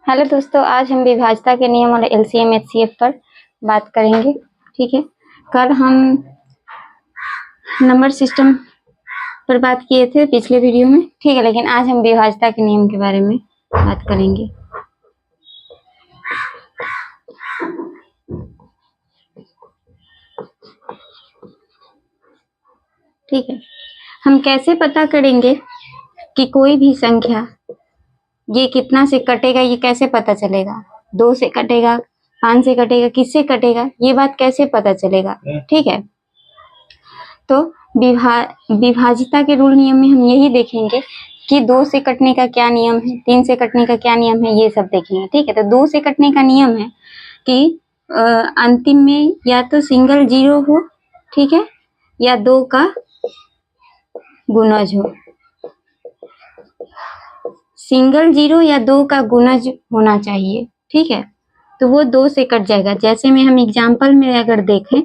Hello दोस्तों, आज हम विभाज्यता के नियम और एलसीएम एचसीएफ पर बात करेंगे। ठीक है, कल हम नंबर सिस्टम पर बात किए थे पिछले वीडियो में। ठीक है, लेकिन आज हम विभाज्यता के नियम के बारे में बात करेंगे। ठीक है, हम कैसे पता करेंगे कि कोई भी संख्या ये कितना से कटेगा, ये कैसे पता चलेगा? 2 से कटेगा, 5 से कटेगा, किससे कटेगा, ये बात कैसे पता चलेगा? ठीक है, तो विभाज्यता के रूल नियम में हम यही देखेंगे कि 2 से कटने का क्या नियम है, 3 से कटने का क्या नियम है, ये सब देखेंगे। ठीक है, तो 2 से कटने का नियम है कि अंतिम में या तो सिंगल जीरो हो, ठीक है, या 2 का गुणज हो। सिंगल जीरो या 2 का गुणज होना चाहिए। ठीक है, तो वो 2 से कट जाएगा। जैसे में हम एग्जाम्पल में अगर देखें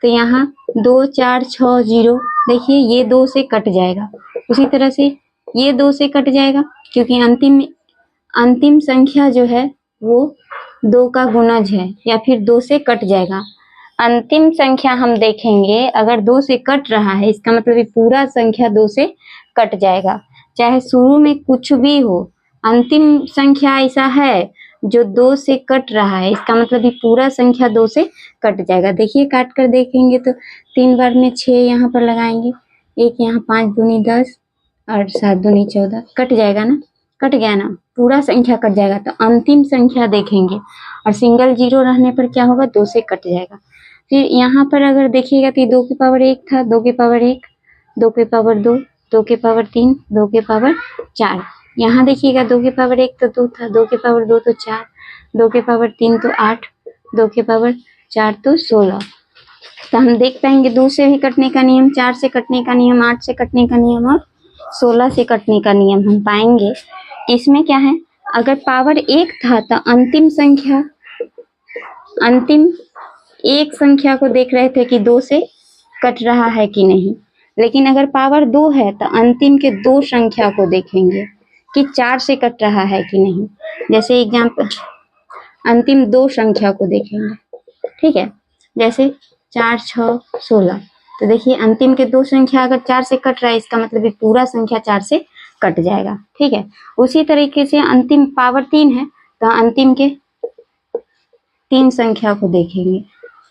तो यहाँ 2 4 6 0, देखिए ये 2 से कट जाएगा। उसी तरह से ये 2 से कट जाएगा, क्योंकि अंतिम संख्या जो है वो 2 का गुणज है, या फिर 2 से कट जाएगा। अंतिम संख्या हम देखेंगे अगर 2 से कट रहा है, इसका मतलब ये पूरा संख्या 2 से कट जाएगा। चाहे शुरू में कुछ भी हो, अंतिम संख्या ऐसा है जो 2 से कट रहा है, इसका मतलब ये पूरा संख्या 2 से कट जाएगा। देखिए काट कर देखेंगे तो 3 बार में 6 यहाँ पर लगाएंगे, एक यहाँ 5 दूनी 10 और 7 दूनी 14, कट जाएगा ना, कट गया ना, पूरा संख्या कट जाएगा। तो अंतिम संख्या देखेंगे और सिंगल जीरो रहने पर क्या होगा, 2 से कट जाएगा। फिर यहाँ पर अगर देखिएगा तो 2 की पावर 1 था, 2 की पावर 1, 2 की पावर 2, 2 की पावर 3, 2 की पावर 4। यहाँ देखिएगा 2 की पावर 1 तो 2 था, 2 की पावर 2 तो 4, 2 की पावर 3 तो 8, 2 की पावर 4 तो 16। तो हम देख पाएंगे 2 से भी कटने का नियम, 4 से कटने का नियम, 8 से कटने का नियम और 16 से कटने का नियम हम पाएंगे। इसमें क्या है, अगर पावर 1 था तो अंतिम एक संख्या को देख रहे थे कि 2 से कट रहा है कि नहीं। लेकिन अगर पावर 2 है तो अंतिम के 2 संख्या को देखेंगे कि 4 से कट रहा है कि नहीं। जैसे एग्जाम्पल, अंतिम 2 संख्या को देखेंगे। ठीक है, जैसे 4 6 16, तो देखिए अंतिम के 2 संख्या अगर 4 से कट रहा है, इसका मतलब ये पूरा संख्या 4 से कट जाएगा। ठीक है, उसी तरीके से अंतिम पावर 3 है तो अंतिम के 3 संख्या को देखेंगे।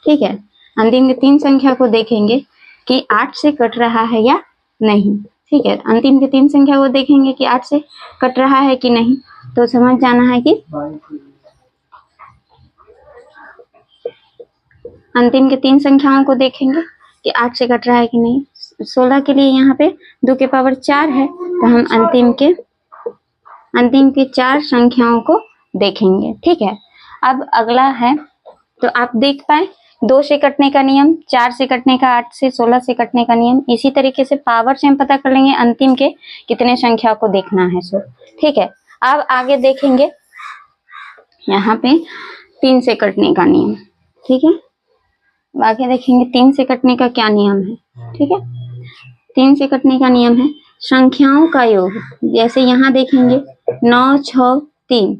ठीक है, अंतिम के 3 संख्या को देखेंगे कि 8 से कट रहा है या नहीं। ठीक है, अंतिम के 3 संख्या को देखेंगे कि 8 से कट रहा है कि नहीं, तो समझ जाना है कि अंतिम के 3 संख्याओं को देखेंगे कि 8 से कट रहा है कि नहीं। 16 के लिए यहाँ पे 2 के पावर 4 है, तो हम अंतिम के 4 संख्याओं को देखेंगे। ठीक है, अब अगला है, तो आप देख पाए 2 से कटने का नियम, 4 से कटने का, 8 से 16 से कटने का नियम। इसी तरीके से पावर से हम पता कर लेंगे अंतिम के कितने संख्या को देखना है सो। ठीक है, अब आगे देखेंगे यहाँ पे 3 से कटने का नियम। ठीक है, आगे देखेंगे 3 से कटने का क्या नियम है। ठीक है, 3 से कटने का नियम है संख्याओं का योग। जैसे यहाँ देखेंगे 9 6 3,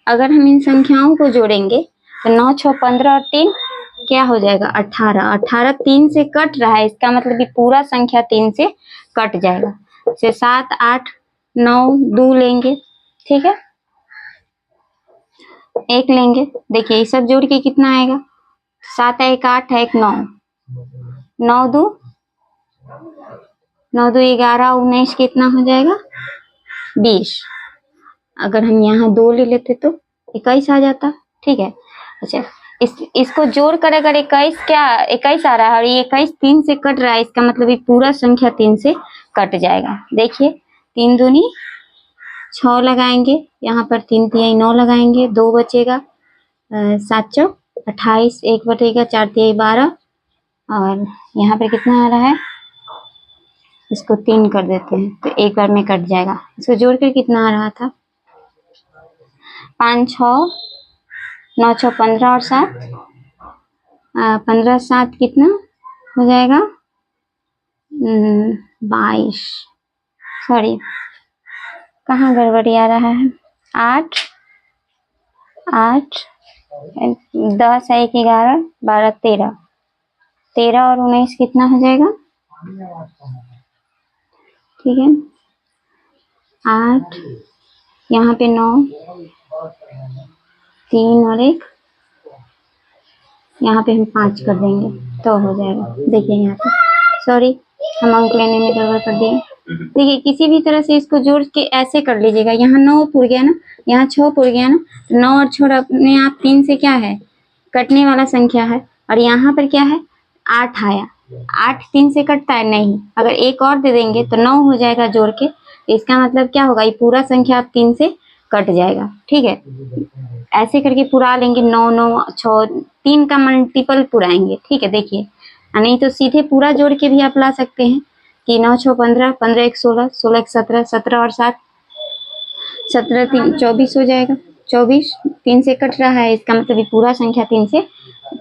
अगर हम इन संख्याओं को जोड़ेंगे तो 9 6 15 और 3 क्या हो जाएगा, 18। 18 3 से कट रहा है, इसका मतलब पूरा संख्या 3 से कट जाएगा। जैसे 7 8 9 2 लेंगे, ठीक है, 1 लेंगे। देखिए ये सब जोड़ के कितना आएगा, 7 1 8 1 9, 9 2 11 19, कितना हो जाएगा, 20। अगर हम यहाँ 2 ले लेते तो 21 आ जाता। ठीक है, अच्छा इसको जोड़ कर अगर 21 आ रहा है और ये 21 3 से कट रहा है, इसका मतलब ये पूरा संख्या 3 से कट जाएगा। देखिए 3 दूनी 6 लगाएंगे, यहाँ पर 3 तिहाई 9 लगाएंगे, 2 बचेगा, 7 चौक 28, 1 बचेगा, 4 तिहाई 12, और यहाँ पर कितना आ रहा है, इसको 3 कर देते हैं तो एक बार में कट जाएगा। इसको जोड़ कर कितना आ रहा था, 5 6 9 6 15 और 7 15 7 कितना हो जाएगा, 22। सॉरी कहाँ गड़बड़ी आ रहा है, 8 8 10 है 1 11 12 13 13 और 19 कितना हो जाएगा? ठीक है 8 यहाँ पे 9 3 और 1 यहाँ पे हम 5 कर देंगे तो हो जाएगा। देखिए यहाँ पे सॉरी हम अंक लेने में गड़बड़ कर दिए। देखिए किसी भी तरह से इसको जोड़ के ऐसे कर लीजिएगा। यहाँ 9 पुर गया ना, यहाँ 6 पुर गया ना, 9 और 6 अपने आप 3 से क्या है कटने वाला संख्या है। और यहाँ पर क्या है 8 आया, 8 3 से कटता है नहीं, अगर एक और दे देंगे तो 9 हो जाएगा जोड़ के। इसका मतलब क्या होगा, ये पूरा संख्या आप 3 से कट जाएगा। ठीक है ऐसे करके पुरा लेंगे 9 9 6 3 का मल्टीपल पुराएंगे। ठीक है देखिए, नहीं तो सीधे पूरा जोड़ के भी आप ला सकते हैं कि 9 6 15 15 1 16 16 1 17 17 और 7 17 3 24 हो जाएगा। 24 3 से कट रहा है, इसका मतलब पूरा संख्या 3 से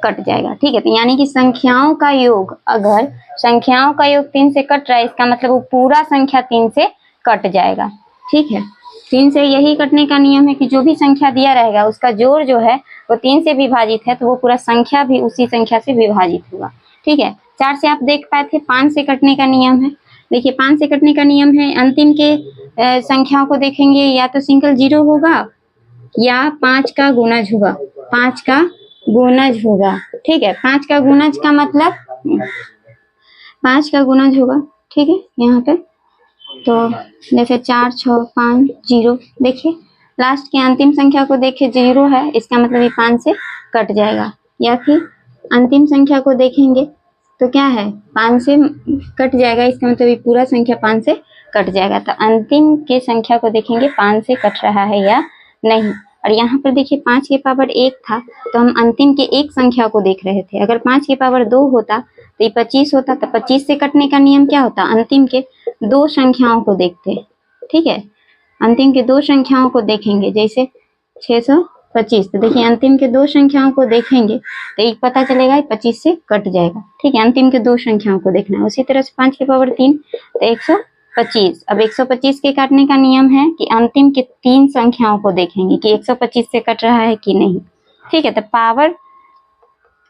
कट जाएगा। ठीक है तो यानी कि संख्याओं का योग, अगर संख्याओं का योग 3 से कट रहा है इसका मतलब वो पूरा संख्या 3 से कट जाएगा। ठीक है 3 से यही कटने का नियम है कि जो भी संख्या दिया रहेगा उसका जोड़ जो है वो 3 से विभाजित है तो वो पूरा संख्या भी उसी संख्या से विभाजित होगा। ठीक है 4 से आप देख पाए थे 5 से कटने का नियम है। देखिए 5 से कटने का नियम है, अंतिम के संख्याओं को देखेंगे या तो सिंगल जीरो होगा या 5 का गुणज होगा, 5 का गुणज होगा। ठीक है 5 का गुणज का मतलब 5 का गुणज होगा। ठीक है यहाँ पे तो जैसे 4 6 5 0, देखिए लास्ट की अंतिम संख्या को देखिए 0 है, इसका मतलब ये 5 से कट जाएगा। या फिर अंतिम संख्या को देखेंगे तो क्या है 5 से कट जाएगा, इसका मतलब ये पूरा संख्या 5 से कट जाएगा। तो अंतिम के संख्या को देखेंगे 5 से कट रहा है या नहीं। और यहाँ पर देखिए 5 के पावर 1 था तो हम अंतिम के एक संख्या को देख रहे थे। अगर 5 के पावर 2 होता तो ये 25 होता, तो 25 से कटने का नियम क्या होता, अंतिम के 2 संख्याओं को देखते। ठीक है अंतिम के 2 संख्याओं को देखेंगे, जैसे 625, तो देखिए अंतिम के 2 संख्याओं को देखेंगे तो एक पता चलेगा 25 से कट जाएगा। ठीक है अंतिम के 2 संख्याओं को देखना है। उसी तरह से 5 के पावर 3 तो 125। अब 125 के काटने का नियम है कि अंतिम के 3 संख्याओं को देखेंगे कि 125 से कट रहा है कि नहीं। ठीक है तो पावर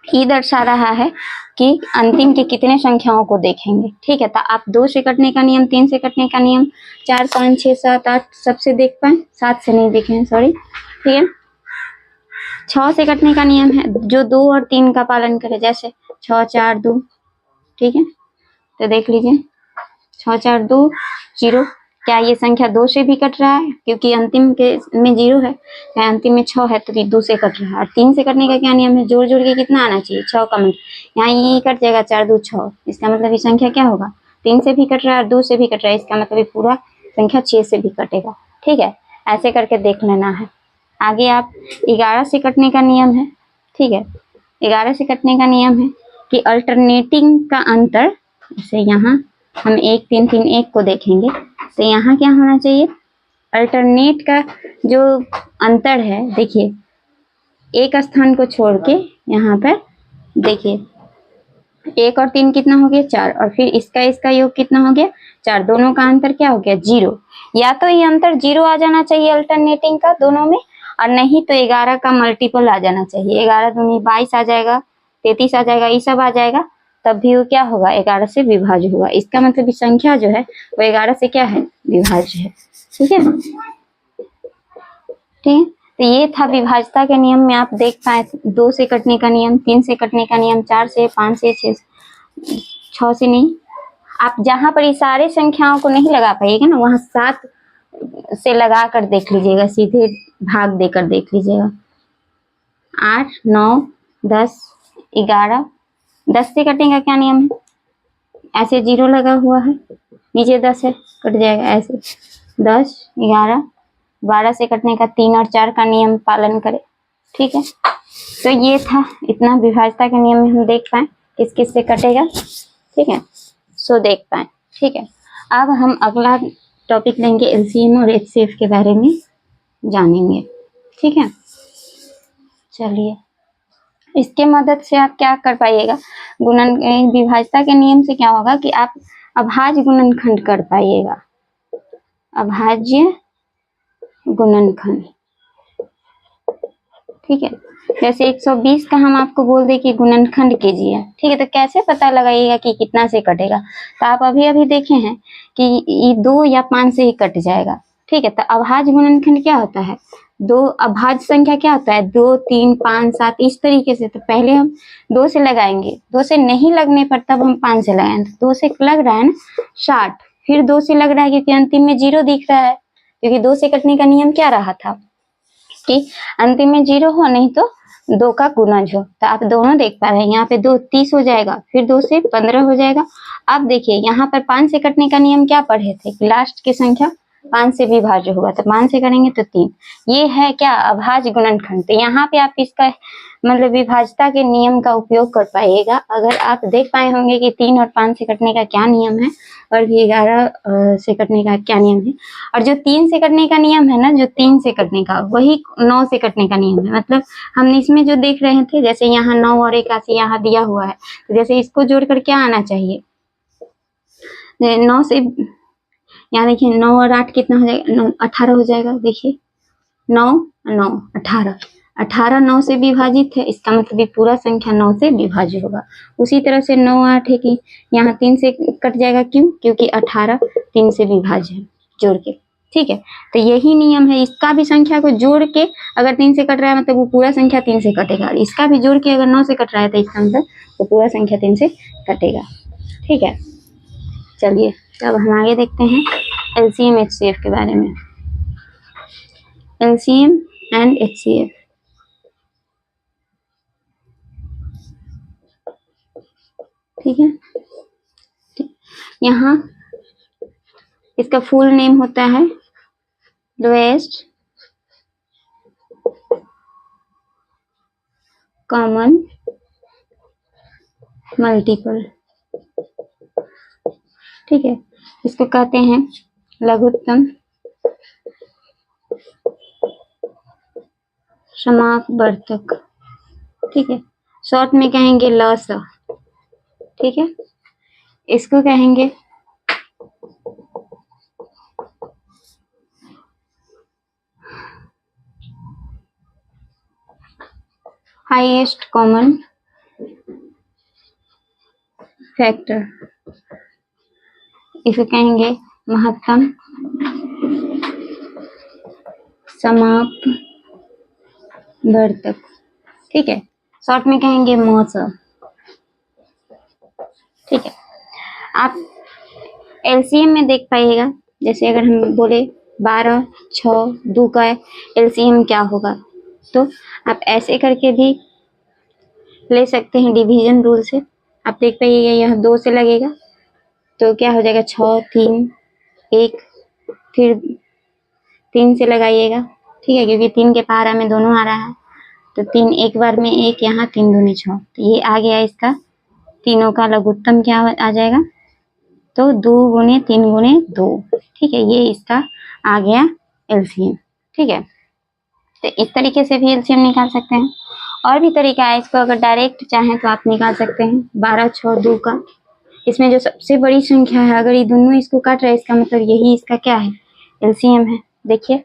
ही दर्शा रहा है कि अंतिम के कितने संख्याओं को देखेंगे। ठीक है तो आप 2 से कटने का नियम, 3 से कटने का नियम, 4 5 6 7 8 सबसे देख पाए, 7 से नहीं देखे हैं सॉरी। ठीक है 6 से कटने का नियम है जो 2 और 3 का पालन करे, जैसे 6 4 2। ठीक है तो देख लीजिए 6 4 2 0, क्या ये संख्या 2 से भी कट रहा है क्योंकि अंतिम के में 0 है, अंतिम में 6 है तो ये 2 से कट रहा है। और 3 से कटने का क्या नियम है, जोड़ जोड़ के कितना आना चाहिए 6 का मिनट, यहाँ ये कट जाएगा 4 2 6, इसका मतलब ये संख्या क्या होगा 3 से भी कट रहा है और 2 से भी कट रहा है, इसका मतलब ये पूरा संख्या 6 से भी कटेगा। ठीक है ऐसे करके देख लेना है। आगे आप 11 से कटने का नियम है। ठीक है 11 से कटने का नियम है कि अल्टरनेटिंग का अंतर, जैसे यहाँ हम 1 3 3 1 को देखेंगे तो यहाँ क्या होना चाहिए, अल्टरनेट का जो अंतर है, देखिए एक स्थान को छोड़ के यहाँ पर देखिए 1 और 3 कितना हो गया 4, और फिर इसका योग कितना हो गया 4, दोनों का अंतर क्या हो गया 0। या तो ये अंतर 0 आ जाना चाहिए अल्टरनेटिंग का दोनों में, और नहीं तो 11 का मल्टीपल आ जाना चाहिए, 11 दूनी 22 आ जाएगा, 33 आ जाएगा, ये सब आ जाएगा, तब भी वो क्या होगा 11 से विभाज्य होगा। इसका मतलब संख्या जो है वो 11 से क्या है विभाज्य है। ठीक है ठीक तो ये था विभाज्यता के नियम में आप देख पाए 2 से कटने का नियम, 3 से कटने का नियम, 4 से 5 से 6 से नहीं। आप जहां पर ये सारे संख्याओं को नहीं लगा पाइएगा ना वहां 7 से लगा कर देख लीजिएगा, सीधे भाग देकर देख लीजिएगा। 8 9 10 11, 10 से कटने का क्या नियम है, ऐसे 0 लगा हुआ है, नीचे 10 है कट जाएगा ऐसे 10 11। 12 से कटने का 3 और 4 का नियम पालन करें। ठीक है तो ये था इतना विभाज्यता के नियम में हम देख पाए किस किस से कटेगा। ठीक है सो देख पाए। ठीक है अब हम अगला टॉपिक लेंगे एलसीएम और एचसीएफ के बारे में जानेंगे। ठीक है चलिए इसके मदद से आप क्या कर पाइएगा, गुणन विभाज्यता के नियम से क्या होगा कि आप अभाज्य गुणनखंड कर पाइएगा, अभाज्य गुणनखंड। ठीक है। जैसे 120 का हम आपको बोल दे कि गुणनखंड कीजिए, ठीक है, तो कैसे पता लगाइएगा कि कितना से कटेगा? तो आप अभी देखे हैं कि ये 2 या 5 से ही कट जाएगा, ठीक है। तो अभाज्य गुणनखंड क्या होता है? दो अभाज्य संख्या क्या होता है? 2, 3, 5, 7 इस तरीके से। तो पहले हम 2 से लगाएंगे, 2 से नहीं लगने पर तब हम 5 से लगाएंगे। 2 से लग रहा है ना 60, फिर 2 से लग रहा है क्योंकि अंतिम में 0 दिख रहा है, क्योंकि 2 से कटने का नियम क्या रहा था कि अंतिम में 0 हो, नहीं तो 2 का गुणज हो। तो आप दोनों देख पा रहे हैं, यहाँ पे 2 30 हो जाएगा, फिर 2 से 15 हो जाएगा। अब देखिए यहाँ पर 5 से कटने का नियम क्या पढ़े थे कि लास्ट की संख्या 5 से विभाज्य होगा, तो 5 से करेंगे तो 3। ये है क्या? अभाज्य गुणनखंड। तो यहाँ पे आप इसका मतलब विभाज्यता के नियम का उपयोग कर पाइएगा। अगर आप देख पाए होंगे कि 3 और 5 से कटने का क्या नियम है और भी 11 से कटने का क्या नियम है, और जो 3 से कटने का नियम है ना, जो 3 से कटने का, वही 9 से कटने का नियम है। मतलब हम इसमें जो देख रहे थे, जैसे यहाँ 9 और 81 यहाँ दिया हुआ है, तो जैसे इसको जोड़कर क्या आना चाहिए? 9 से यहाँ देखिए 9 और 8 कितना हो जाएगा? 9 18 हो जाएगा। देखिए 9 9 18, 18 9 से विभाजित है, इसका मतलब ये पूरा संख्या 9 से विभाज्य होगा। उसी तरह से 9 8 है कि यहाँ 3 से कट जाएगा, क्यों? क्योंकि 18 3 से विभाज्य है जोड़ के, ठीक है। तो यही नियम है, इसका भी संख्या को जोड़ के अगर 3 से कट रहा है मतलब वो पूरा संख्या 3 से कटेगा, और इसका भी जोड़ के अगर 9 से कट रहा है तो इसका मतलब वो पूरा संख्या 3 से कटेगा, ठीक है। चलिए अब हम आगे देखते हैं LCM HCF के बारे में। LCM एंड HCF, ठीक है। यहाँ इसका फुल नेम होता है लोएस्ट कॉमन मल्टीपल, ठीक है। इसको कहते हैं लघुत्तम समापवर्तक, ठीक है। शॉर्ट में कहेंगे लस, ठीक है। इसको कहेंगे हाईएस्ट कॉमन फैक्टर, इसे कहेंगे महत्तम समापवर्तक, ठीक है। शॉर्ट में कहेंगे मौस, ठीक है। आप LCM में देख पाइएगा, जैसे अगर हम बोले 12 6 2 का LCM क्या होगा, तो आप ऐसे करके भी ले सकते हैं डिवीजन रूल से। आप देख पाइएगा यह 2 से लगेगा तो क्या हो जाएगा 6 3 1, फिर 3 से लगाइएगा, ठीक है, क्योंकि 3 के पहाड़ा में दोनों आ रहा है, तो 3 एक बार में 1, यहाँ 3 दूनी 6, तो ये आ गया इसका तीनों का लघुत्तम क्या आ जाएगा, तो 2 गुने 3 गुने 2, ठीक है। ये इसका आ गया LCM, ठीक है। तो इस तरीके से भी LCM निकाल सकते हैं। और भी तरीका है, इसको अगर डायरेक्ट चाहें तो आप निकाल सकते हैं 12 6 2 का। इसमें जो सबसे बड़ी संख्या है, अगर ये दोनों इसको काट रहे हैं, इसका मतलब यही इसका क्या है? LCM है। देखिए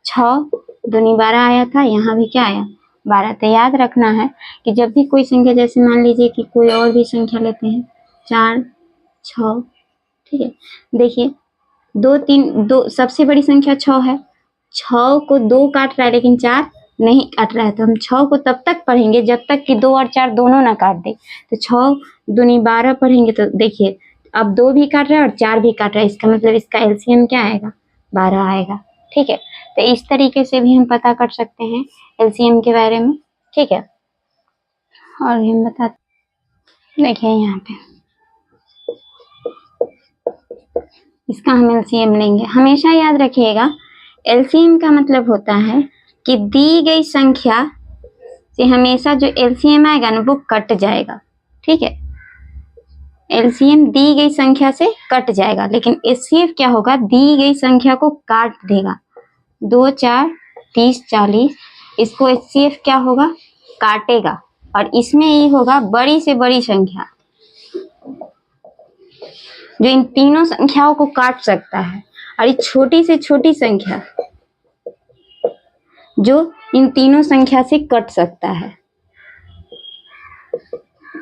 6 दूनी 12 आया था, यहाँ भी क्या आया? 12। तो याद रखना है कि जब भी कोई संख्या, जैसे मान लीजिए कि कोई और भी संख्या लेते हैं 4 6, ठीक है। देखिए 2 3 2 सबसे बड़ी संख्या 6 है, 6 को 2 काट रहा है लेकिन 4 नहीं काट रहा है, तो हम 6 को तब तक पढ़ेंगे जब तक कि 2 और 4 दोनों ना काट दे। तो 6 दूनी 12 पढ़ेंगे, तो देखिए अब 2 भी काट रहा है और 4 भी काट रहा है, इसका मतलब इसका LCM क्या आएगा? 12 आएगा, ठीक है। तो इस तरीके से भी हम पता कर सकते हैं LCM के बारे में, ठीक है। और हम बता, देखिए यहाँ पे इसका हम LCM लेंगे। हमेशा याद रखिएगा LCM का मतलब होता है कि दी गई संख्या से हमेशा जो LCM आएगा ना वो कट जाएगा, ठीक है। LCM दी गई संख्या से कट जाएगा, लेकिन HCF क्या होगा? दी गई संख्या को काट देगा। 2 4 30 40, इसको HCF क्या होगा? काटेगा। और इसमें ये होगा बड़ी से बड़ी संख्या, जो इन तीनों संख्याओं को काट सकता है, और ये छोटी से छोटी संख्या जो इन तीनों संख्या से कट सकता है।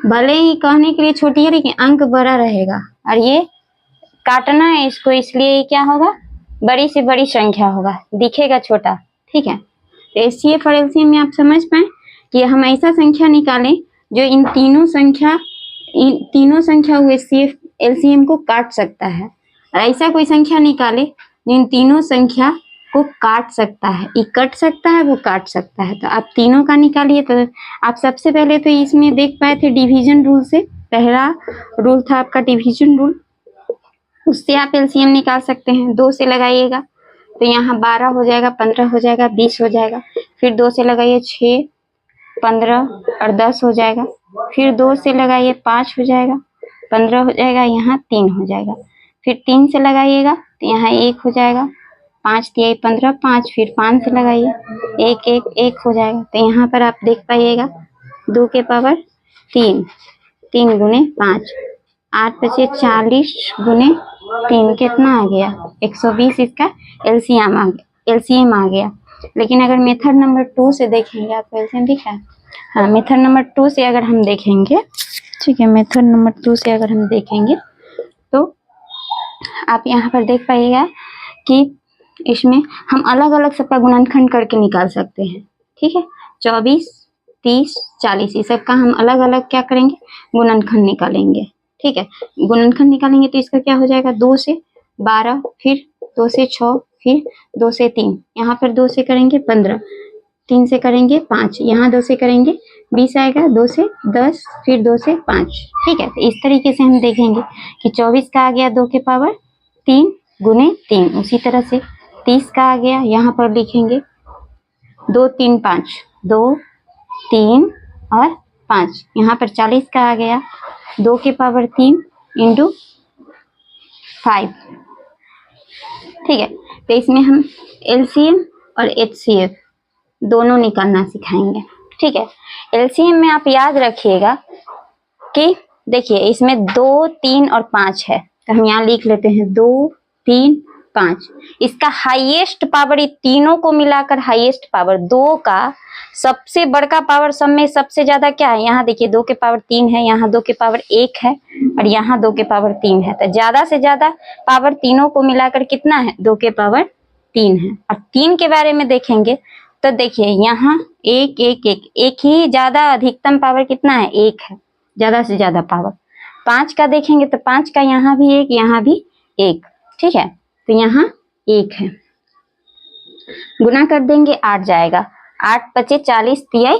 भले ही कहने के लिए छोटी है लेकिन अंक बड़ा रहेगा, और ये काटना है इसको, इसलिए क्या होगा, बड़ी से बड़ी संख्या होगा, दिखेगा छोटा। ठीक है, तो एचसीएफ और एलसीएम में आप समझ पाए कि हम ऐसा संख्या निकालें जो इन तीनों संख्या एचसीएफ एलसीएम को काट सकता है, और ऐसा कोई संख्या निकाले जो इन तीनों संख्या को काट सकता है। ये कट सकता है, वो काट सकता है। तो आप तीनों का निकालिए। तो आप सबसे पहले तो इसमें देख पाए थे डिवीजन रूल से, पहला रूल था आपका डिवीजन रूल, उससे आप एलसीएम निकाल सकते हैं। 2 से लगाइएगा तो यहाँ 12 हो जाएगा, 15 हो जाएगा, 20 हो जाएगा। फिर 2 से लगाइए 6, 15 और 10 हो जाएगा। फिर 2 से लगाइए 5 हो जाएगा, 15 हो जाएगा, यहाँ 3 हो जाएगा। फिर 3 से लगाइएगा तो यहाँ 1 हो जाएगा, 5 दिया 15, 5। फिर 5 से लगाइए 1 1 1 हो जाएगा। तो यहाँ पर आप देख पाइएगा 2 के पावर 3, 3 गुने 5, 8 बचे 40 गुने 3 कितना आ गया, 120। इसका एलसीएम आ गया। लेकिन अगर मेथड नंबर 2 से देखेंगे, आपको एलसीएम दिख रहा है? हाँ, मेथड नंबर 2 से अगर हम देखेंगे, ठीक है, मेथड नंबर 2 से अगर हम देखेंगे तो आप यहाँ पर देख पाइएगा कि इसमें हम अलग अलग सबका गुणनखंड करके निकाल सकते हैं। ठीक है, 24, 30, 40 ये सब का हम अलग अलग क्या करेंगे, गुणनखंड निकालेंगे। ठीक है, गुणनखंड निकालेंगे तो इसका क्या हो जाएगा, 2 से 12, फिर 2 से 6, फिर 2 से 3, यहाँ पर 2 से करेंगे 15, 3 से करेंगे 5, यहाँ 2 से करेंगे 20 आएगा, 2 से 10, फिर 2 से 5। ठीक है, तो इस तरीके से हम देखेंगे कि 24 का आ गया 2 के पावर 3 गुने 3। उसी तरह से 30 का आ गया, यहाँ पर लिखेंगे 2 3 5, 2 3 और 5। यहाँ पर 40 का आ गया 2 के पावर 3 इंटू 5। ठीक है, तो इसमें हम एलसीएम और एचसीएफ दोनों निकालना सिखाएंगे। ठीक है, एलसीएम में आप याद रखिएगा कि देखिए इसमें 2 3 और 5 है, तो हम यहाँ लिख लेते हैं 2 3 5। इसका हाईएस्ट पावर, ये तीनों को मिलाकर हाईएस्ट पावर 2 का सबसे बड़का पावर सब में सबसे ज्यादा क्या है, यहाँ देखिए 2 के पावर 3 है, यहाँ 2 के पावर 1 है, और यहाँ 2 के पावर 3 है। तो ज्यादा से ज्यादा पावर तीनों को मिलाकर कितना है, 2 के पावर 3 है। और 3 के बारे में देखेंगे तो देखिए यहाँ 1 1 1 1 ही ज्यादा, अधिकतम पावर कितना है, 1 है, ज्यादा से ज्यादा पावर। 5 का देखेंगे तो 5 का यहाँ भी 1, यहाँ भी 1। ठीक है, तो यहाँ 1 है, गुना कर देंगे 8 जाएगा, 8 बचे 40 तिहाई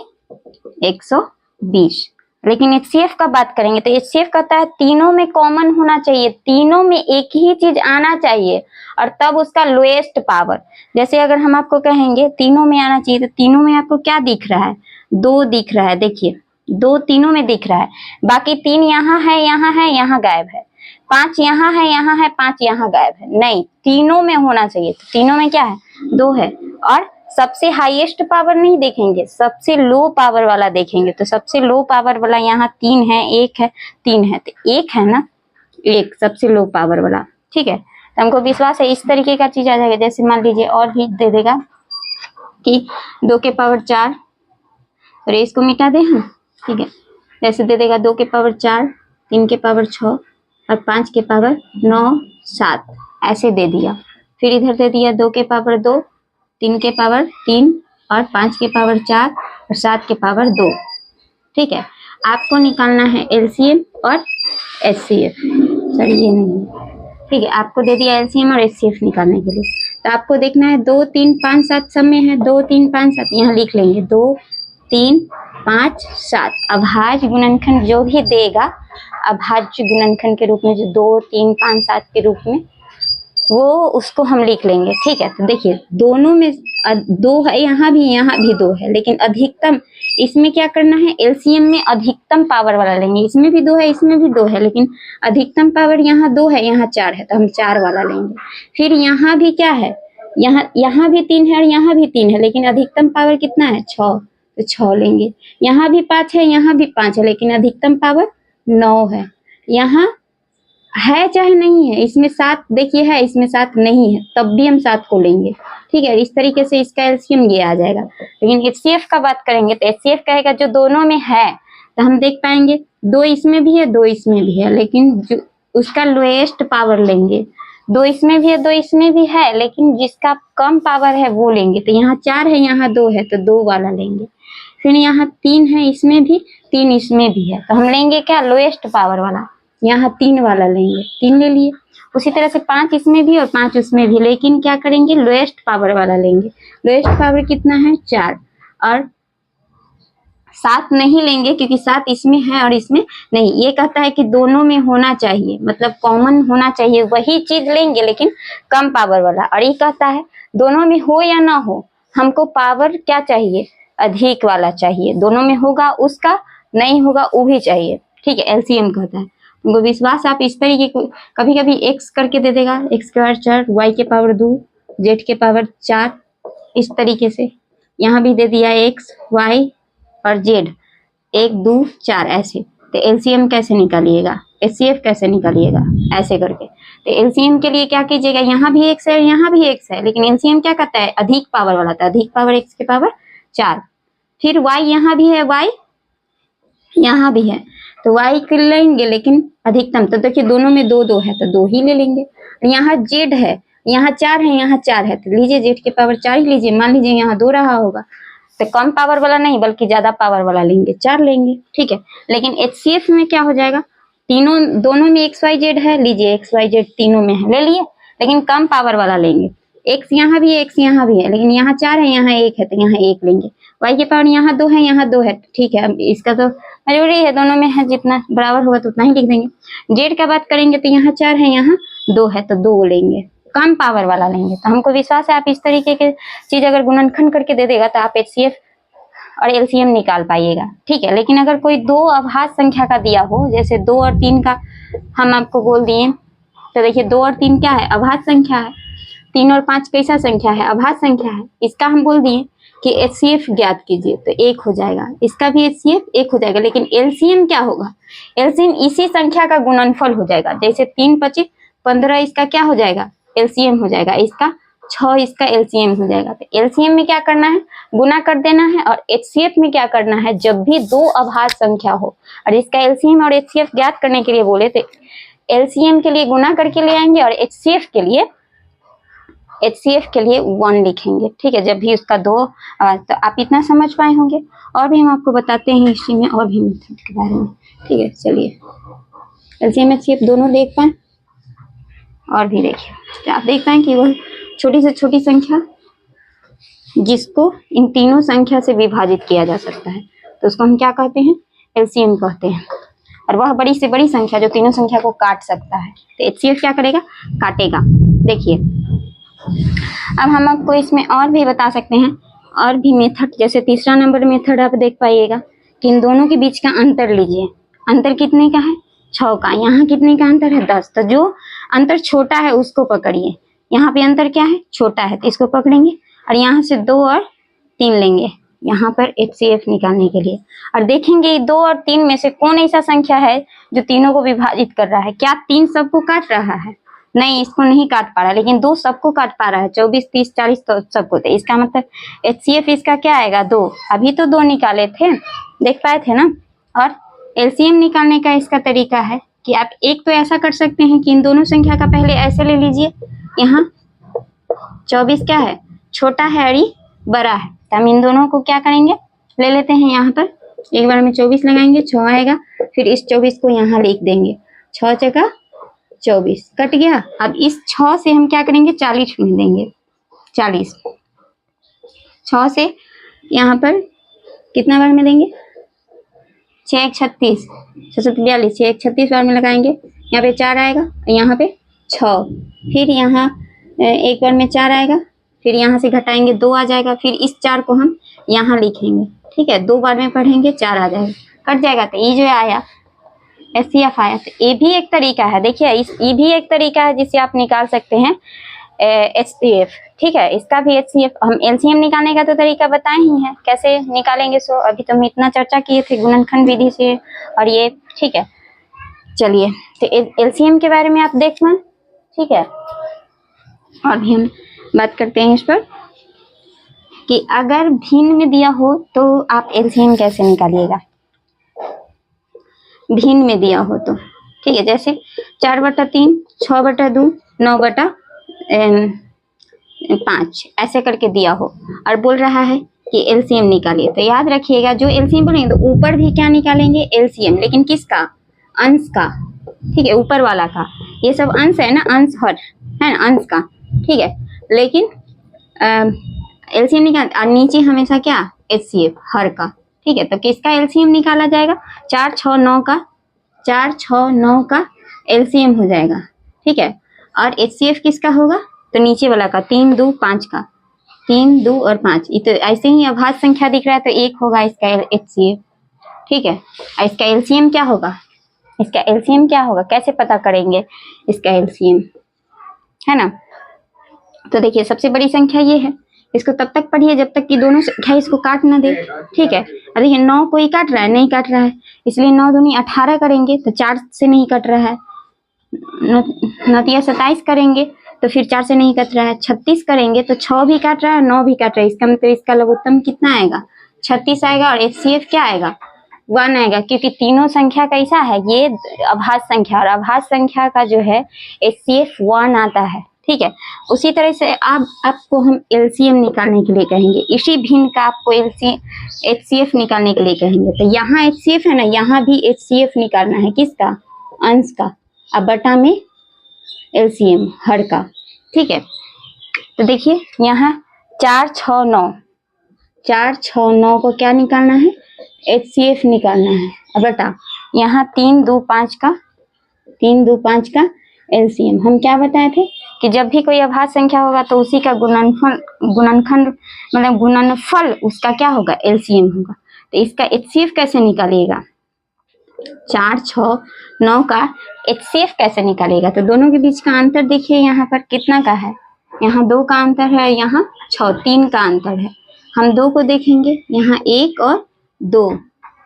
120। लेकिन एचसीएफ का बात करेंगे तो एचसीएफ कहता है तीनों में कॉमन होना चाहिए, तीनों में एक ही चीज आना चाहिए, और तब उसका लोएस्ट पावर। जैसे अगर हम आपको कहेंगे तीनों में आना चाहिए, तो तीनों में आपको क्या दिख रहा है, 2 दिख रहा है। देखिए 2 तीनों में दिख रहा है, बाकी 3 यहाँ है, यहाँ है, यहाँ गायब है। 5 यहाँ है, यहाँ है, 5 यहाँ गायब है। नहीं, तीनों में होना चाहिए। तो तीनों में क्या है, 2 है। और सबसे हाईएस्ट पावर नहीं देखेंगे, सबसे लो पावर वाला देखेंगे। तो सबसे लो पावर वाला यहाँ 3 है, 1 है, 3 है, तो 1 है ना, 1 सबसे लो पावर वाला। ठीक है, तो हमको विश्वास है इस तरीके का चीज आ जाएगा। जैसे मान लीजिए और भी दे देगा कि 2 के पावर 4, और इसको मिटा दे हम। ठीक है, जैसे दे देगा 2 के पावर 4, 3 के पावर 6 और 5 के पावर 9 7, ऐसे दे दिया। फिर इधर दे दिया 2 के पावर 2, 3 के पावर 3 और 5 के पावर 4 और 7 के पावर 2। ठीक है, आपको निकालना है एलसीएम और एचसीएफ। सर ये नहीं, ठीक है, आपको दे दिया एलसीएम और एचसीएफ निकालने के लिए। तो आपको देखना है 2 3 5 7 सब में है, 2 3 5 7, यहाँ लिख लेंगे 2 3 5 7। अभाज्य गुणनखंड जो भी देगा, अभाज्य गुणनखंड के रूप में, जो 2 3 5 7 के रूप में, वो उसको हम लिख लेंगे। ठीक है, तो देखिए दोनों में 2 है, यहाँ भी 2 है, लेकिन अधिकतम इसमें क्या करना है, एलसीएम में अधिकतम पावर वाला लेंगे। इसमें भी 2 है, इसमें भी 2 है, लेकिन अधिकतम पावर यहाँ 2 है, यहाँ 4 है, तो हम 4 वाला लेंगे। फिर यहाँ भी क्या है, यहाँ भी 3 है और यहाँ भी 3 है, लेकिन अधिकतम पावर कितना है, 6, तो 6 लेंगे। यहाँ भी 5 है, यहाँ भी 5 है, लेकिन अधिकतम पावर 9 है। यहाँ है चाहे नहीं है, इसमें 7 देखिए है, इसमें 7 नहीं है, तब भी हम 7 को लेंगे। ठीक है, इस तरीके से इसका एलसीएम ये आ जाएगा। लेकिन एचसीएफ का बात करेंगे तो एचसीएफ कहेगा जो दोनों में है, तो हम देख पाएंगे 2 इसमें भी है, 2 इसमें भी है, लेकिन जो उसका लोएस्ट पावर लेंगे। 2 इसमें भी है, 2 इसमें भी है, लेकिन जिसका कम पावर है वो लेंगे। तो यहाँ 4 है, यहाँ 2 है, तो 2 वाला लेंगे। फिर यहाँ 3 है, इसमें भी 3 इसमें भी है, तो हम लेंगे क्या, लोएस्ट पावर वाला। यहाँ 3 वाला लेंगे, 3 ले लिए। उसी तरह से 5 इसमें भी और 5 उसमें भी, लेकिन क्या करेंगे, लोएस्ट पावर वाला लेंगे। लोएस्ट पावर कितना है, 4। और 7 नहीं लेंगे क्योंकि 7 इसमें है और इसमें नहीं। ये कहता है कि दोनों में होना चाहिए, मतलब कॉमन होना चाहिए, वही चीज लेंगे लेकिन कम पावर वाला। और ये कहता है दोनों में हो या ना हो, हमको पावर क्या चाहिए, अधिक वाला चाहिए। दोनों में होगा उसका, नहीं होगा वो भी चाहिए। ठीक है, एलसीएम कहता है। तुमको विश्वास, आप इस तरीके को कभी कभी एक्स करके दे देगा, एक्स के पावर 4, वाई के पावर 2, जेड के पावर 4, इस तरीके से। यहाँ भी दे दिया एक्स, वाई और जेड, 1 2 4 ऐसे। तो एलसीएम कैसे निकालिएगा, एचसीएफ कैसे निकालिएगा, ऐसे करके। तो एलसीएम के लिए क्या कीजिएगा, यहाँ भी एक्स है, यहाँ भी एक्स है, लेकिन एलसीएम क्या करता है, अधिक पावर वाला था, अधिक पावर एक्स के पावर 4। फिर वाई यहाँ भी है, वाई यहाँ भी है, तो वाई को लेंगे लेकिन अधिकतम। तो देखिए दोनों में 2 2 है, तो 2 ही ले लेंगे। यहाँ जेड है, यहाँ 4 है, यहाँ 4 है, तो लीजिए जेड के पावर 4 ही लीजिए। मान लीजिए यहाँ 2 रहा होगा, तो कम पावर वाला नहीं बल्कि ज्यादा पावर वाला लेंगे, 4 लेंगे। ठीक है, लेकिन एचसीएफ में क्या हो जाएगा, दोनों में एक्स वाई जेड है, लीजिए एक्स वाई जेड तीनों में है, ले लिए, लेकिन कम पावर वाला लेंगे। एक्स यहाँ भी है, एक्स यहाँ भी है, लेकिन यहाँ 4 है, यहाँ 1 है, तो यहाँ 1 लेंगे। वाई के पावर यहाँ 2 है, यहाँ 2 है, ठीक है। अब इसका तो मजबूरी है, दोनों में है, जितना बराबर होगा तो उतना ही लिख देंगे। जेड का बात करेंगे तो यहाँ 4 है, यहाँ 2 है, तो 2 लेंगे, कम पावर वाला लेंगे। तो हमको विश्वास है आप इस तरीके के चीज अगर गुणनखंड करके दे देगा तो आप एचसीएफ और एलसीएम निकाल पाइएगा। ठीक है, लेकिन अगर कोई 2 अभाज्य संख्या का दिया हो, जैसे 2 और 3 का हम आपको बोल दिए, तो देखिए 2 और 3 क्या है, अभाज्य संख्या है। 3 और 5 कैसा संख्या है, अभाज्य संख्या है। इसका हम बोल दिए कि एचसीएफ ज्ञात कीजिए, तो 1 हो जाएगा, इसका भी एचसीएफ 1 हो जाएगा। लेकिन एलसीएम क्या होगा, एलसीएम इसी संख्या का गुणनफल हो जाएगा। जैसे 3 25 15 इसका क्या हो जाएगा, एलसीएम हो जाएगा, इसका 6 इसका एलसीएम हो जाएगा। तो एलसीएम में क्या करना है, गुना कर देना है, और एचसीएफ में क्या करना है, जब भी 2 अभाज्य संख्या हो और इसका एलसीएम और एचसीएफ ज्ञात करने के लिए बोले, तो एलसीएम के लिए गुना करके ले आएंगे और एचसीएफ के लिए 1 लिखेंगे। ठीक है, जब भी उसका 2। तो आप इतना समझ पाए होंगे। और भी हम आपको बताते हैं हिस्ट्री में और भी मेथड के बारे में। ठीक है, चलिए एलसीएम एचसीएफ दोनों देख पाए और भी देखिए, तो आप देख पाए कि वह छोटी से छोटी संख्या जिसको इन तीनों संख्या से विभाजित किया जा सकता है, तो उसको हम क्या कहते हैं, एलसीएम कहते हैं। और वह बड़ी से बड़ी संख्या जो तीनों संख्या को काट सकता है, तो एचसीएफ क्या करेगा, काटेगा। देखिए अब हम आपको इसमें और भी बता सकते हैं, और भी मेथड। जैसे तीसरा नंबर मेथड आप देख पाइएगा कि इन दोनों के बीच का अंतर लीजिए। अंतर कितने का है, 6 का। यहाँ कितने का अंतर है, 10। तो जो अंतर छोटा है उसको पकड़िए। यहाँ पे अंतर क्या है, छोटा है, तो इसको पकड़ेंगे और यहाँ से 2 और 3 लेंगे यहाँ पर एचसीएफ निकालने के लिए। और देखेंगे 2 और 3 में से कौन ऐसा संख्या है जो तीनों को विभाजित कर रहा है। क्या 3 सबको काट रहा है, नहीं, इसको नहीं काट पा रहा, लेकिन 2 सबको काट पा रहा है, 24 30 40 तो सबको। तो इसका मतलब एचसीएफ इसका क्या आएगा, 2। अभी तो 2 निकाले थे, देख पाए थे ना। और एलसीएम निकालने का इसका तरीका है कि आप एक तो ऐसा कर सकते हैं कि इन दोनों संख्या का पहले ऐसे ले लीजिए। यहाँ 24 क्या है, छोटा है और ये बड़ा है, तो हम इन दोनों को क्या करेंगे, ले लेते हैं। यहाँ पर एक बार में 24 लगाएंगे, 6 आएगा, फिर इस 24 को यहाँ लिख देंगे, 6 जगह 24 कट गया। अब इस 6 से हम क्या करेंगे, 40 में देंगे, 40। 6 से यहाँ पर कितना बार में देंगे, 6 1 36, 6 7 42, 6 1 36 बार में लगाएंगे। यहाँ पे 4 आएगा, यहाँ पे 6, फिर यहाँ एक बार में 4 आएगा, फिर यहाँ से घटाएंगे 2 आ जाएगा, फिर इस 4 को हम यहाँ लिखेंगे। ठीक है, 2 बार में पढ़ेंगे, 4 आ जाएगा, कट जाएगा। तो ये जो आया एचसीएफ आया। तो ये भी एक तरीका है, देखिए ये भी एक तरीका है जिससे आप निकाल सकते हैं एचसीएफ। ठीक है, इसका भी एचसीएफ। हम एलसीएम निकालने का तो तरीका बताए ही हैं कैसे निकालेंगे। सो अभी तो हम इतना चर्चा किए थे गुणनखंड विधि से और ये। ठीक है, चलिए तो एलसीएम के बारे में आप देखना, ठीक है। और भी हम बात करते हैं इस पर कि अगर भिन्न में दिया हो तो आप एलसीएम कैसे निकालिएगा, भिन्न में दिया हो तो, ठीक है। जैसे 4/3, 6/2, 9/5 ऐसे करके दिया हो और बोल रहा है कि एलसीएम निकालिए, तो याद रखिएगा जो एलसीएम बोलेंगे तो ऊपर भी क्या निकालेंगे, एलसीएम, लेकिन किसका, अंश का, ठीक है, ऊपर वाला का। ये सब अंश है ना, अंश हर है ना, अंश का, ठीक है। लेकिन एलसीएम निकाल और नीचे हमेशा क्या, एचसीएफ हर का, ठीक है। तो किसका एलसीएम निकाला जाएगा, 4, 6, 9 का एलसीएम हो जाएगा, ठीक है। और एचसीएफ किसका होगा, तो नीचे वाला का 3, 2, 5 का, 3, 2 और 5। ये तो ऐसे ही अभाज्य संख्या दिख रहा है तो 1 होगा इसका एचसीएफ, ठीक है। और इसका एलसीएम क्या होगा, इसका एलसीएम क्या होगा, कैसे पता करेंगे इसका एलसीएम, है ना। तो देखिए सबसे बड़ी संख्या ये है, इसको तब तक पढ़िए जब तक कि दोनों संख्या इसको काट ना दे, ठीक है। और देखिए 9 कोई काट रहा है, नहीं काट रहा है, इसलिए 9 दूनी 18 करेंगे तो 4 से नहीं कट रहा है। 27 करेंगे तो फिर 4 से नहीं कट रहा है। 36 करेंगे तो 6 भी काट रहा है, 9 भी काट रहा है, इसका मतलब इसका लघुत्तम कितना आएगा, 36 आएगा। और एचसीएफ क्या आएगा, 1 आएगा, क्योंकि तीनों संख्या कैसा है, ये अभाज्य संख्या, और अभाज्य संख्या का जो है एचसीएफ 1 आता है, ठीक है। उसी तरह से आपको हम एलसीएम निकालने के लिए कहेंगे, इसी भिन्न का आपको एचसीएफ निकालने के लिए कहेंगे। तो यहाँ एचसीएफ है ना, यहाँ भी एचसीएफ निकालना है, किसका, अंश का, अब बटा में एलसीएम हर का, ठीक है। तो देखिए यहाँ 4, 6, 9 को क्या निकालना है, एचसीएफ निकालना है। अब बटा यहाँ 3, 2, 5 का एलसीएम। हम क्या बताए थे कि जब भी कोई अभाज्य संख्या होगा तो उसी का गुणनफल उसका क्या होगा, एलसीएम होगा। तो इसका एचसीएफ कैसे निकालिएगा, 4, 6, 9 का एचसीएफ कैसे निकालेगा, तो दोनों के बीच का अंतर देखिए यहाँ पर कितना का है, यहाँ 2 का अंतर है, यहाँ 6, 3 का अंतर है। हम 2 को देखेंगे, यहाँ 1 और 2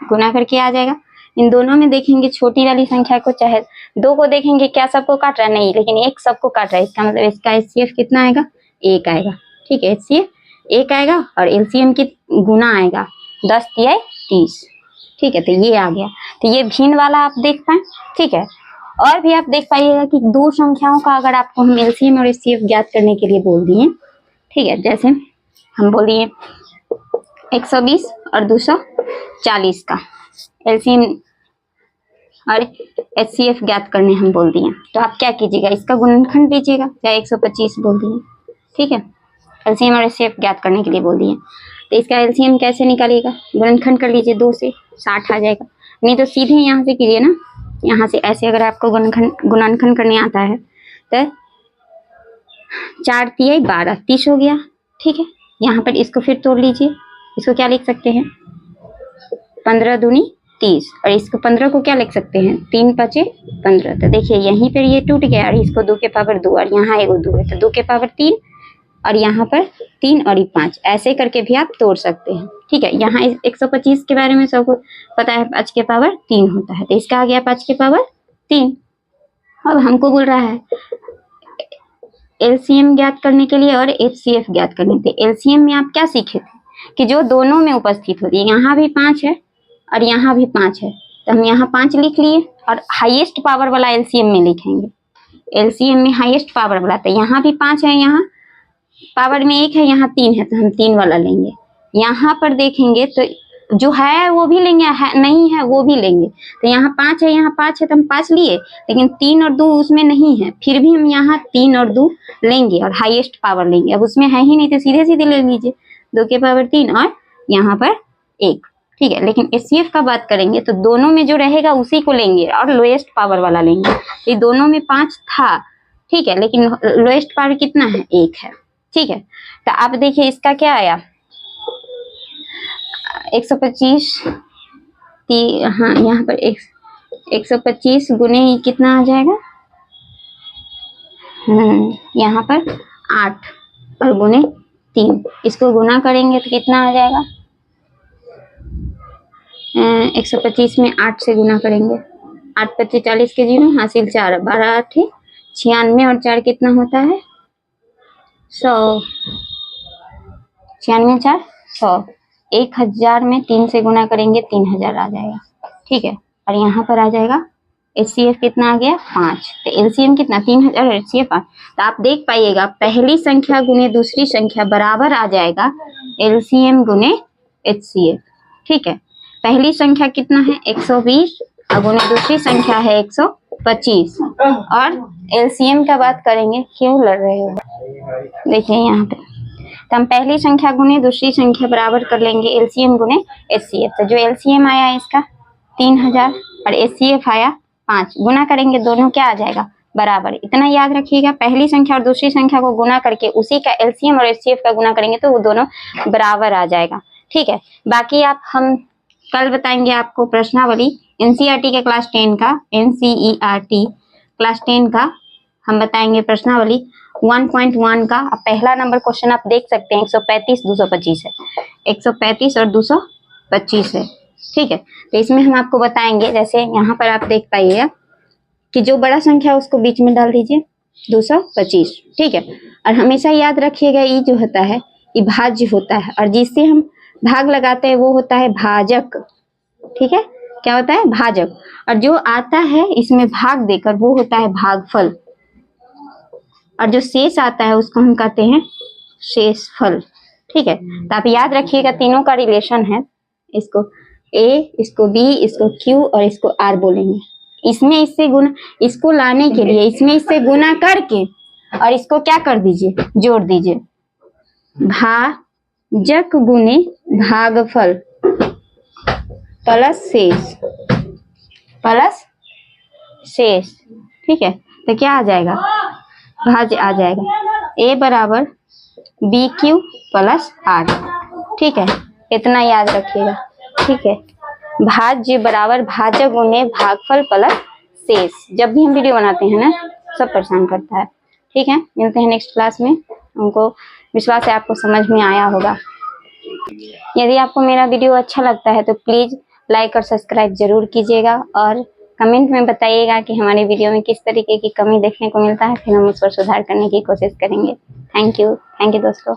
गुना करके आ जाएगा। इन दोनों में देखेंगे छोटी वाली संख्या को, चाहे 2 को देखेंगे क्या सबको काट रहा है, नहीं, लेकिन 1 सबको काट रहा है, इसका मतलब इसका एचसीएफ कितना आएगा, 1 आएगा, ठीक है। एचसीएफ 1 आएगा और एलसीएम की गुना आएगा 10 तिया 30, ठीक है। तो ये आ गया, तो ये भिन्न वाला आप देख पाए, ठीक है। और भी आप देख पाइएगा कि 2 संख्याओं का अगर आपको हम एलसीएम और एचसीएफ ज्ञात करने के लिए बोल दिए, ठीक है, जैसे हम बोल दिए 120 और 240 का एलसीएम और एचसीएफ ज्ञात करने हम बोल दिए, तो आप क्या कीजिएगा, इसका गुणनखंड लीजिएगा, चाहे 125 बोल दिए, ठीक है। एलसीएम और एचसीएफ ज्ञात करने के लिए बोल दिए, तो इसका एलसीएम कैसे निकालिएगा, गुणनखंड कर लीजिए, 2 से 60 आ जाएगा, नहीं तो सीधे यहाँ से कीजिए ना, यहाँ से ऐसे अगर आपको गुणनखंड करने आता है तो 4 तिया 12, 30 हो गया, ठीक है। यहाँ पर इसको फिर तोड़ लीजिए, इसको क्या लिख सकते हैं, 15 दूनी 30, और इसको 15 को क्या लिख सकते हैं, 3 5 15। तो देखिए यहीं पर ये टूट गया और इसको 2 के पावर 2 और यहाँ एगो 2 है, तो 2 के पावर 3 और यहाँ पर 3 और 5, ऐसे करके भी आप तोड़ सकते हैं, ठीक है। यहाँ 125 के बारे में सबको पता है, 5 के पावर 3 होता है, तो इसका आ गया 5 के पावर 3। अब हमको बोल रहा है एलसीएम ज्ञात करने के लिए और एचसीएफ ज्ञात करने के लिए। एलसीएम में आप क्या सीखे थे कि जो दोनों में उपस्थित होती है, यहाँ भी 5 है और यहाँ भी 5 है, तो हम यहाँ 5 लिख लिए और हाईएस्ट पावर वाला एलसीएम में लिखेंगे, एलसीएम में हाईएस्ट पावर वाला, तो यहाँ भी 5 है, यहाँ पावर में 1 है, यहाँ 3 है, तो हम 3 वाला लेंगे। यहाँ पर देखेंगे तो जो है वो भी लेंगे, है नहीं है वो भी लेंगे, तो यहाँ 5 है, यहाँ 5 है, तो हम 5 लिए, लेकिन 3 और 2 उसमें नहीं है, फिर भी हम यहाँ 3 और 2 लेंगे और हाईएस्ट पावर लेंगे। अब उसमें है ही नहीं तो सीधे सीधे ले लीजिए, 2 के पावर 3 और यहाँ पर 1, ठीक है। लेकिन एचसीएफ का बात करेंगे तो दोनों में जो रहेगा उसी को लेंगे और लोएस्ट पावर वाला लेंगे। ये दोनों में 5 था, ठीक है, लेकिन लोएस्ट पावर कितना है, 1 है, ठीक है। तो आप देखिए इसका क्या आया, 125, हाँ यहाँ पर 125 गुने कितना आ जाएगा, यहाँ पर 8 और गुने 3, इसको गुना करेंगे तो कितना आ जाएगा, 125 में 8 से गुना करेंगे, 8 25 40 के 0 हासिल 4 12 8 96 और 4 कितना होता है 100 96 4 100 1000 में 3 से गुना करेंगे 3000 आ जाएगा। ठीक है, और यहाँ पर आ जाएगा HCF कितना आ गया 5। तो LCM कितना 3000 और HCF 5। तो आप देख पाइएगा पहली संख्या गुने दूसरी संख्या बराबर आ जाएगा LCM गुने HCF। ठीक है, पहली संख्या कितना है 120 और गुने दूसरी संख्या है 125 और LCM का बात करेंगे। क्यों लड़ रहे हो, देखिए यहाँ पे तो हम पहली संख्या गुने दूसरी संख्या बराबर कर लेंगे LCM गुने HCF। तो जो LCM आया इसका 3000 और HCF आया 5, गुना करेंगे दोनों क्या आ जाएगा बराबर। इतना याद रखिएगा, पहली संख्या और दूसरी संख्या को गुना करके उसी का LCM और HCF का गुना करेंगे तो वो दोनों बराबर आ जाएगा। ठीक है, बाकी आप हम कल बताएंगे आपको प्रश्नावली NCERT के क्लास 10 का, NCERT क्लास 10 का हम बताएंगे प्रश्नावली 1.1 का। अब पहला नंबर क्वेश्चन आप देख सकते हैं 135 225 है, 135 और 225 है। ठीक है, तो इसमें हम आपको बताएंगे, जैसे यहाँ पर आप देख पाइएगा कि जो बड़ा संख्या उसको बीच में डाल दीजिए 225। ठीक है, और हमेशा याद रखिएगा ये जो होता है ये भाज्य होता है और जिससे हम भाग लगाते हैं वो होता है भाजक। ठीक है, क्या होता है भाजक, और जो आता है इसमें भाग देकर वो होता है भागफल, और जो शेष आता है उसको हम कहते हैं शेषफल। ठीक है, तो आप याद रखिएगा तीनों का रिलेशन है, इसको A, इसको B, इसको Q और इसको R बोलेंगे। इसमें इससे गुना, इसको लाने के लिए इसमें इससे गुना करके और इसको क्या कर दीजिए जोड़ दीजिए, भाजक गुने भागफल प्लस शेष प्लस शेष। ठीक है, तो क्या आ जाएगा भाज्य आ जाएगा A बराबर BQ प्लस R। ठीक है, इतना याद रखिएगा। ठीक है, भाज्य बराबर भाजक गुने भागफल प्लस शेष। जब भी हम वीडियो बनाते हैं ना सब परेशान करता है। ठीक है, मिलते हैं नेक्स्ट क्लास में। हमको विश्वास है आपको समझ में आया होगा। यदि आपको मेरा वीडियो अच्छा लगता है तो प्लीज लाइक और सब्सक्राइब जरूर कीजिएगा और कमेंट में बताइएगा कि हमारे वीडियो में किस तरीके की कमी देखने को मिलता है, फिर हम उस पर सुधार करने की कोशिश करेंगे। थैंक यू दोस्तों।